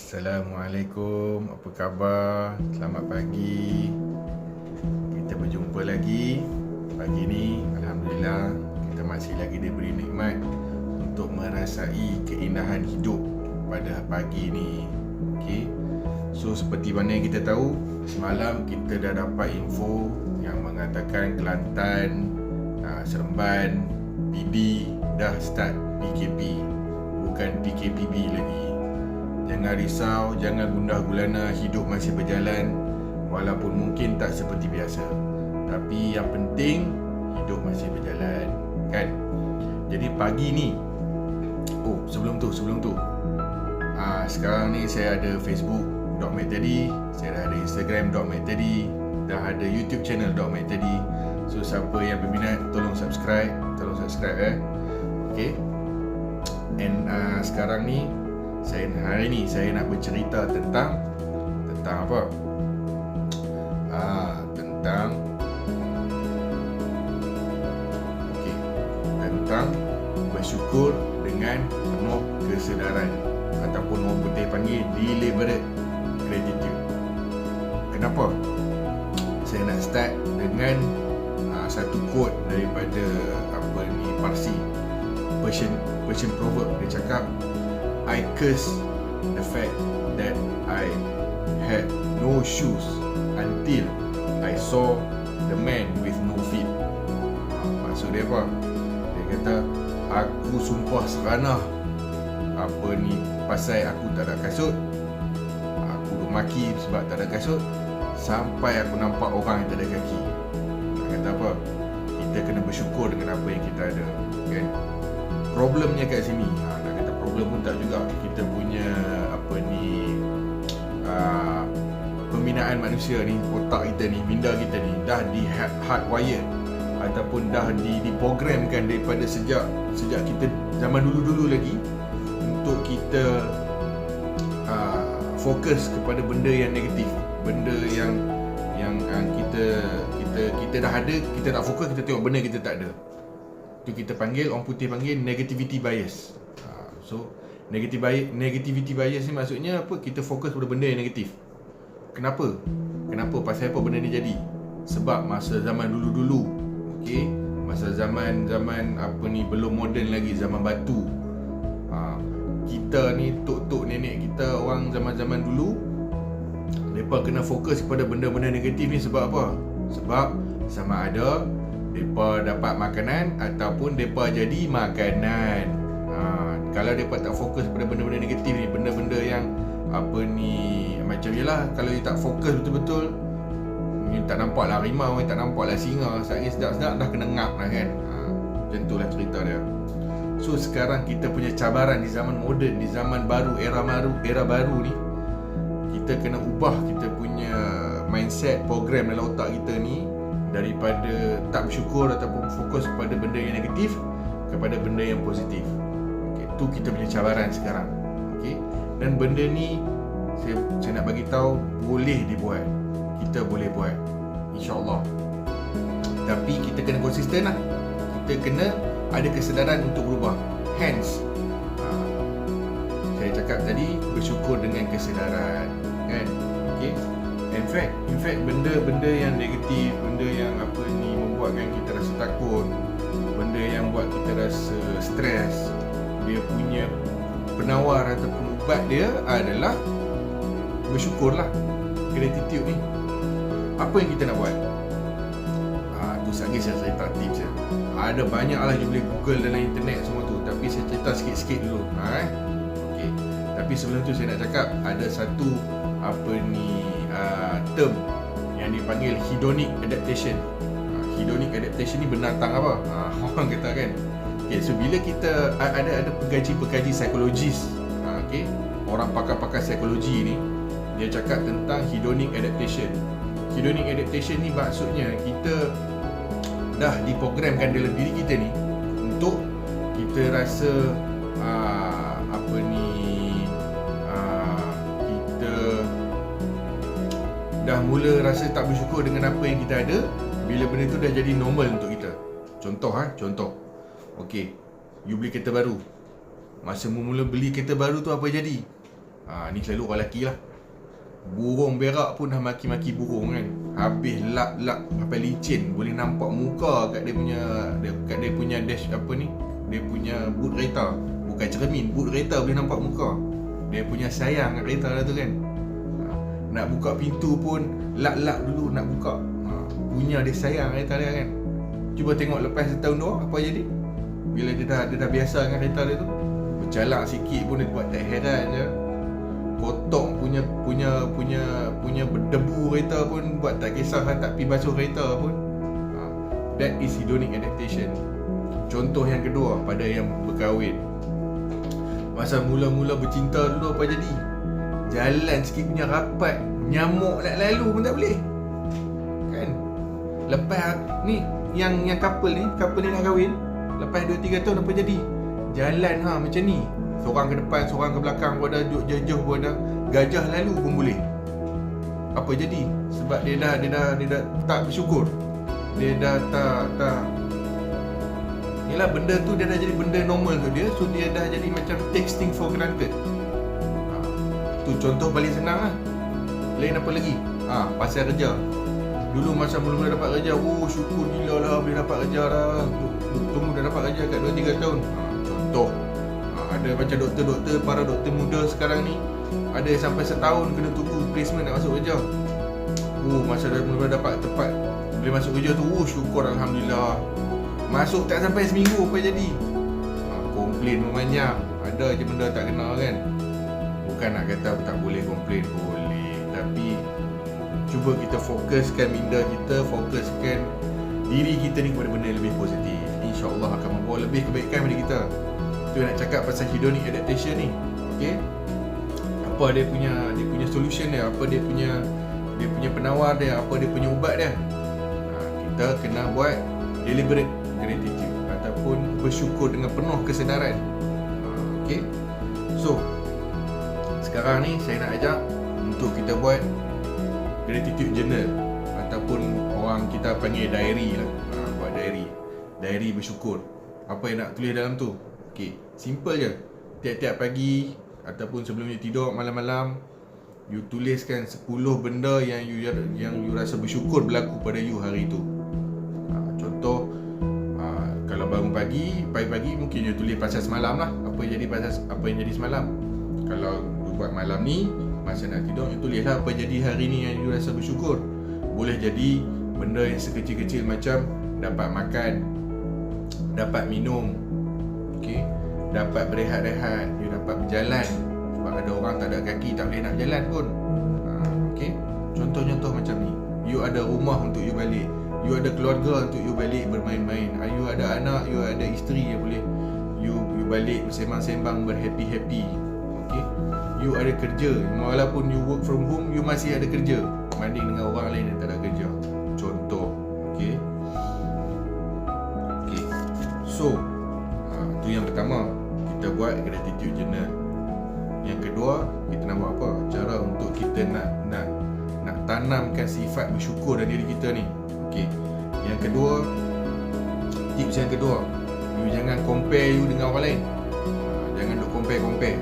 Assalamualaikum, apa khabar? Selamat pagi. Kita berjumpa lagi. Pagi ni, Alhamdulillah, kita masih lagi diberi nikmat untuk merasai keindahan hidup pada pagi ni. Okay. So, seperti mana yang kita tahu, semalam kita dah dapat info yang mengatakan Kelantan, Seremban, PD dah start PKP, bukan PKPB lagi. Jangan risau, jangan gundah gulana, hidup masih berjalan walaupun mungkin tak seperti biasa. Tapi yang penting hidup masih berjalan, kan? Jadi pagi ni, sebelum tu sekarang ni saya ada Facebook @mactadi, saya dah ada Instagram @mactadi, dah ada YouTube channel @mactadi. So siapa yang berminat tolong subscribe Okay. And sekarang ni hari ni saya nak bercerita tentang apa? Tentang bersyukur dengan penuh kesedaran, ataupun orang putih panggil deliberate gratitude. Kenapa saya nak start dengan satu quote daripada Parsi, Persian proverb. Dia cakap, I curse the fact that I had no shoes until I saw the man with no feet. Maksud dia apa? Dia kata, aku sumpah seranah pasal aku tak ada kasut. Aku maki sebab tak ada kasut, sampai aku nampak orang yang tak ada kaki. Nak kata apa? Kita kena bersyukur dengan apa yang kita ada, kan? Problemnya kat sini, nak kata problem pun tak juga. Kita punya pembinaan manusia ni, otak kita ni, minda kita ni dah di hardwired ataupun dah diprogramkan daripada sejak kita zaman dulu lagi untuk kita fokus kepada benda yang negatif, benda yang kita dah ada, kita tak fokus, kita tengok benda kita tak ada. Itu kita panggil, orang putih panggil negativity bias. So negativity bias ni maksudnya apa? Kita fokus pada benda yang negatif. Kenapa? Pasal apa benda ni jadi? Sebab masa zaman dulu-dulu, okey, masa zaman belum moden lagi, zaman batu, kita ni tok nenek kita, orang zaman dulu, mereka kena fokus kepada benda-benda negatif ni. Sebab apa? Sebab sama ada mereka dapat makanan ataupun mereka jadi makanan. Kalau mereka tak fokus pada benda-benda negatif ni, benda-benda yang macam yelah, kalau dia tak fokus betul-betul, ni tak nampak lah harimau, tak nampak lah singa, sedap-sedap dah kena ngap lah, kan? Macam tu lah cerita dia. So sekarang kita punya cabaran di zaman moden, di zaman baru, era baru ni, kita kena ubah kita punya mindset, program dalam otak kita ni, daripada tak bersyukur ataupun fokus kepada benda yang negatif kepada benda yang positif. Okey, tu kita punya cabaran sekarang. Okey, dan benda ni saya nak bagi tahu boleh dibuat. Kita boleh buat, insya-Allah. Tapi kita kena konsisten lah. Kita kena ada kesedaran untuk berubah. Hence saya cakap tadi, bersyukur dengan kesedaran, kan? Okey. In fact benda-benda yang negatif, benda yang membuatkan kita rasa takut, benda yang buat kita rasa stres, dia punya penawar ataupun ubat dia adalah bersyukurlah. Gratitude ni. Apa yang kita nak buat? Tu sahaja saya cerita tips ya. Ada banyak lah, you boleh google dalam internet semua tu, tapi saya cerita sikit-sikit dulu. Okay. Tapi sebelum tu saya nak cakap, ada satu term yang dipanggil hedonic adaptation. Hedonic adaptation ni binatang apa? Orang kata, kan. Okay, so bila kita ada pengkaji psikologis, okay, orang pakar-pakar psikologi ni, dia cakap tentang hedonic adaptation. Hedonic adaptation ni maksudnya kita dah diprogramkan dalam diri kita ni untuk kita rasa kita dah mula rasa tak bersyukur dengan apa yang kita ada bila benda tu dah jadi normal untuk kita. Contoh. Okey, you beli kereta baru. Masa mula beli kereta baru tu apa jadi? Ni selalu orang lelaki lah. Burung berak pun dah maki-maki burung kan. Habis lap-lap sampai licin, boleh nampak muka kat dia punya dash apa ni, dia punya boot kereta. Bukan cermin, boot kereta boleh nampak muka. Dia punya sayang kat kereta lah tu kan. Nak buka pintu pun lap-lap dulu nak buka. Punya dia sayang kereta dia kan. Cuba tengok lepas setahun dua apa jadi. Bila dia dah biasa dengan kereta dia tu, berjalak sikit pun dia buat tak heran je. Kotak punya berdebu kereta pun buat tak kisah, tak pergi basuh kereta pun. That is hedonic adaptation. Contoh yang kedua pada yang berkahwin. Masa mula-mula bercinta dulu apa jadi? Jalan sikit punya rapat, nyamuk nak lalu pun tak boleh. Kan? Lepas ni yang couple ni nak kahwin, lepas 2-3 tahun apa jadi? Jalan macam ni. Seorang ke depan, seorang ke belakang pun ada, duduk jauh pun ada, gajah lalu pun boleh. Apa jadi? Sebab dia dah tak bersyukur. Dia dah tak yelah, benda tu dia dah jadi benda normal tu dia. So dia dah jadi macam takes things for granted. Tu contoh paling senang lah. Lain apa lagi? Pasal kerja. Dulu masa mula-mula dapat kerja, syukur gila lah boleh dapat kerja dah. Tunggu dah dapat kerja kat 2-3 tahun. Contoh, ada macam doktor-doktor, para doktor muda sekarang ni, ada yang sampai setahun kena tunggu placement nak masuk kerja. Masa dah mula dapat tepat boleh masuk kerja tu, syukur Alhamdulillah. Masuk tak sampai seminggu apa jadi? Komplain banyak. Ada je benda tak kena kan. Bukan nak kata tak boleh komplain, boleh. Tapi cuba kita fokuskan minda kita, fokuskan diri kita ni kepada benda yang lebih positif. InsyaAllah akan membawa lebih kebaikan pada kita. Tu nak cakap pasal hedonic adaptation ni. Okay, apa dia punya solution dia, apa dia punya penawar dia, apa dia punya ubat dia. Kita kena buat deliberate gratitude ataupun bersyukur dengan penuh kesedaran. Okay, so sekarang ni saya nak ajak untuk kita buat gratitude journal ataupun orang kita panggil diary lah. Buat diary bersyukur. Apa yang nak tulis dalam tu? Okay, simple je. Tiap-tiap pagi ataupun sebelum you tidur, malam-malam, you tuliskan 10 benda yang you rasa bersyukur berlaku pada you hari tu. Contoh, kalau bangun pagi-pagi mungkin you tulis pasal semalam lah. Apa yang jadi semalam. Kalau you buat malam ni, masa nak tidur, you tulis lah apa jadi hari ni yang you rasa bersyukur. Boleh jadi benda yang sekecil-kecil macam dapat makan, dapat minum, okay, dapat berehat-rehat, you dapat berjalan. Sebab ada orang tak ada kaki, tak boleh nak berjalan pun. Okay, contoh-contoh macam ni. You ada rumah untuk you balik, you ada keluarga untuk you balik bermain-main, you ada anak, you ada isteri yang boleh you balik bersembang-sembang, berhappy-happy. Okay, you ada kerja, walaupun you work from home, you masih ada kerja berbanding dengan orang lain yang tak ada kerja. Contoh. Okay, so tu yang pertama, kita buat gratitude journal. Yang kedua, kita nak buat apa? Cara untuk kita nak tanamkan sifat bersyukur dalam diri kita ni. Okay, yang kedua, tips yang kedua, you jangan compare you dengan orang lain. Jangan duk compare.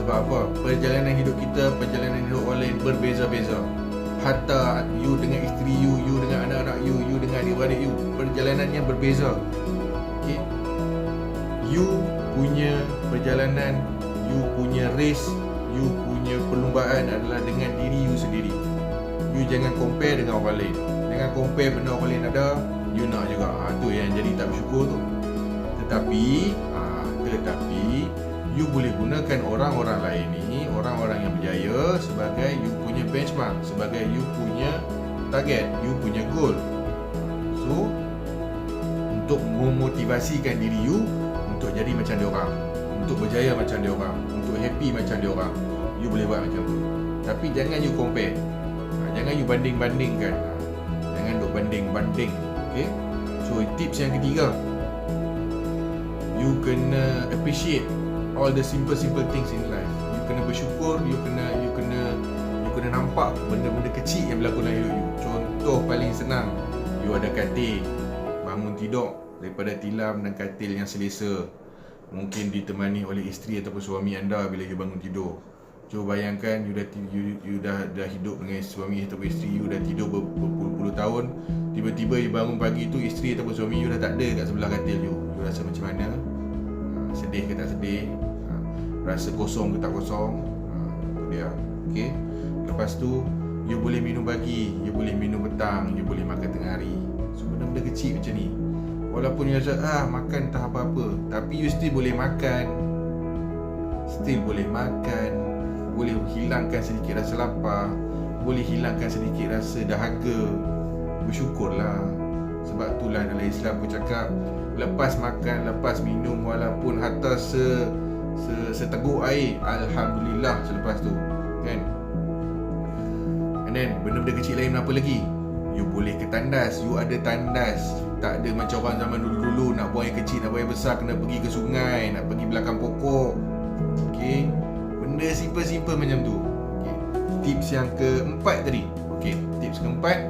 Sebab apa? Perjalanan hidup kita, perjalanan hidup orang lain berbeza-beza. Hatta you dengan isteri you dengan anak-anak you dengan adik-beradik you, perjalanannya berbeza. Okay, you punya perjalanan, you punya race, you punya perlumbaan adalah dengan diri you sendiri. You jangan compare dengan orang lain. Jangan compare benda orang lain ada, you nak juga. Tu yang jadi tak bersyukur tu. Tetapi you boleh gunakan orang-orang lain ni, orang-orang yang berjaya, sebagai you punya benchmark, sebagai you punya target, you punya goal. So, untuk memotivasikan diri you untuk jadi macam dia orang, untuk berjaya macam dia orang, untuk happy macam dia orang, you boleh buat macam tu. Tapi jangan you compare. Jangan you banding-bandingkan. Jangan duk banding-banding. Okay? So tips yang ketiga, you kena appreciate all the simple things in life. You kena bersyukur, you kena nampak benda-benda kecil yang berlaku dalam hidup you. Contoh paling senang, you ada katil, bangun tidur daripada tilam dan katil yang selesa. Mungkin ditemani oleh isteri ataupun suami anda bila you bangun tidur. Cuba bayangkan you dah hidup dengan suami atau isteri you, dah tidur berpuluh-puluh tahun. Tiba-tiba you bangun pagi tu, isteri ataupun suami you dah tak ada kat sebelah katil you. You rasa macam mana? Sedih ke tak sedih? Rasa kosong ke tak kosong? Itu dia. Okay. Lepas tu you boleh minum pagi, you boleh minum petang, you boleh makan tengah hari. So benda-benda kecil macam ni. Walaupun you rasa makan tak apa-apa, tapi you still boleh makan. Boleh hilangkan sedikit rasa lapar, boleh hilangkan sedikit rasa dahaga. Bersyukurlah. Sebab itulah dalam Islam pun cakap, lepas makan, lepas minum, walaupun hatta seteguk air, alhamdulillah selepas tu, kan? And then benda-benda kecil lain apa lagi? You boleh ke tandas, you ada tandas. Tak ada macam orang zaman dulu-dulu nak buang air kecil, nak buang air besar kena pergi ke sungai, nak pergi belakang pokok. Okay, benda simple-simple macam tu. Okay. Tips yang keempat tadi. Okay, tips keempat,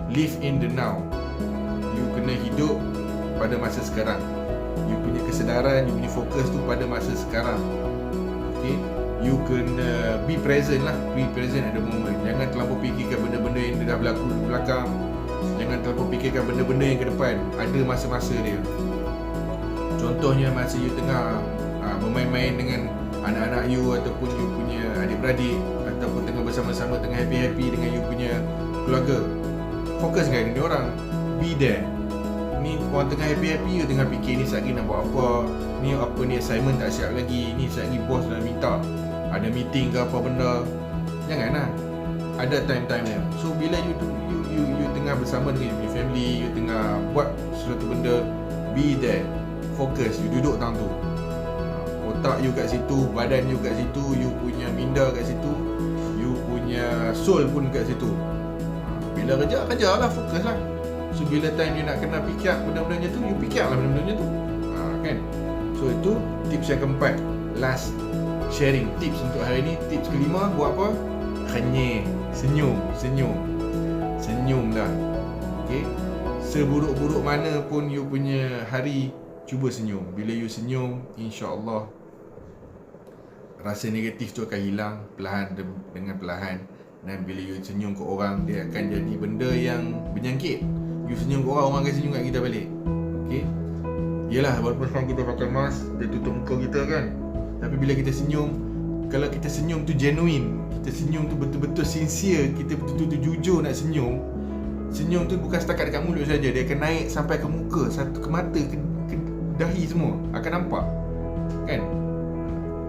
live in the now. You kena hidup pada masa sekarang. You punya kesedaran, you punya fokus tu pada masa sekarang. Okay, you kena be present lah. Be present at the moment. Jangan terlalu fikirkan benda-benda yang dah berlaku di belakang. Jangan terlalu fikirkan benda-benda yang ke depan. Ada masa-masa dia. Contohnya masa you tengah bermain-main dengan anak-anak you ataupun you punya adik-beradik, ataupun tengah bersama-sama, tengah happy-happy dengan you punya keluarga. Fokus dengan dia orang. Be there. Ni orang tengah happy-happy, you tengah fikir ni sekejap lagi nak buat apa, ni apa ni assignment tak siap lagi, ni sekejap lagi bos dah minta ada meeting ke apa benda. Janganlah. Ada time-time dia. So bila you tengah bersama dengan you punya family, you tengah buat sesuatu benda, be there. Fokus. You duduk tang tu. Otak you kat situ, badan you kat situ, you punya minda kat situ, you punya soul pun kat situ. Bila kerja lah, fokus lah. So bila time you nak kena fikir benda-benda macam tu, you fikir lah benda-benda macam tu. Kan? So itu tips yang keempat. Last sharing tips untuk hari ni. Tips kelima, buat apa? Kenyek. Senyum dah. Okay? Seburuk-buruk mana pun you punya hari, cuba senyum. Bila you senyum, insya-Allah rasa negatif tu akan hilang perlahan dengan perlahan. Dan bila you senyum ke orang, dia akan jadi benda yang berjangkit. You senyum ke orang akan senyum kat kita balik. Okay? Yelah, walaupun sekarang kita pakai mask, dia tutup muka kita kan, tapi bila kita senyum, kalau kita senyum tu genuine, kita senyum tu betul-betul sincere, kita betul-betul jujur nak senyum. Senyum tu bukan setakat dekat mulut saja, dia akan naik sampai ke muka, satu ke mata, ke dahi semua akan nampak. Kan?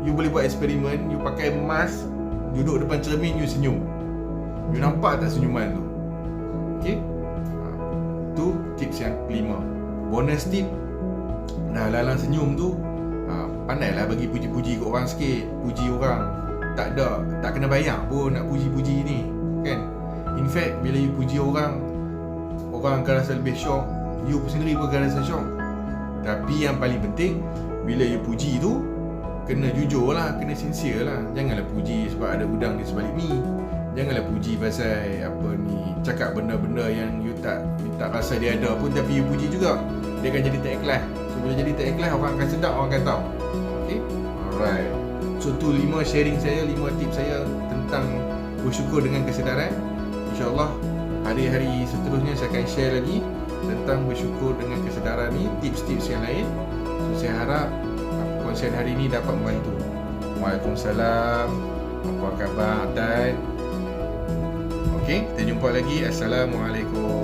You boleh buat eksperimen, you pakai mask, duduk depan cermin, you senyum. You nampak tak senyuman tu? Okay? Tu tips yang kelima. Bonus tip, dah lalang senyum tu, pandailah bagi puji-puji kat orang sikit. Puji orang. Tak kena bayar pun nak puji-puji ni, kan? In fact, bila you puji orang akan rasa lebih syok, you sendiri pun akan rasa syok. Tapi yang paling penting, bila you puji tu, kena jujur lah, kena sincere lah. Janganlah puji sebab ada udang di sebalik mi. Janganlah puji pasal cakap benda-benda yang you tak rasa dia ada pun, tapi you puji juga. Dia akan jadi tak ikhlas. So bila jadi tak ikhlas, orang akan sedap, orang akan tahu. Okay? Alright. So tu 5 sharing saya, 5 tips saya tentang bersyukur dengan kesedaran. InsyaAllah hari-hari seterusnya saya akan share lagi tentang bersyukur dengan kesedaran ni, tips-tips yang lain. So saya harap kongsian hari ini dapat membantu. Waalaikumsalam. Apa khabar, Tan? Okey, kita jumpa lagi. Assalamualaikum.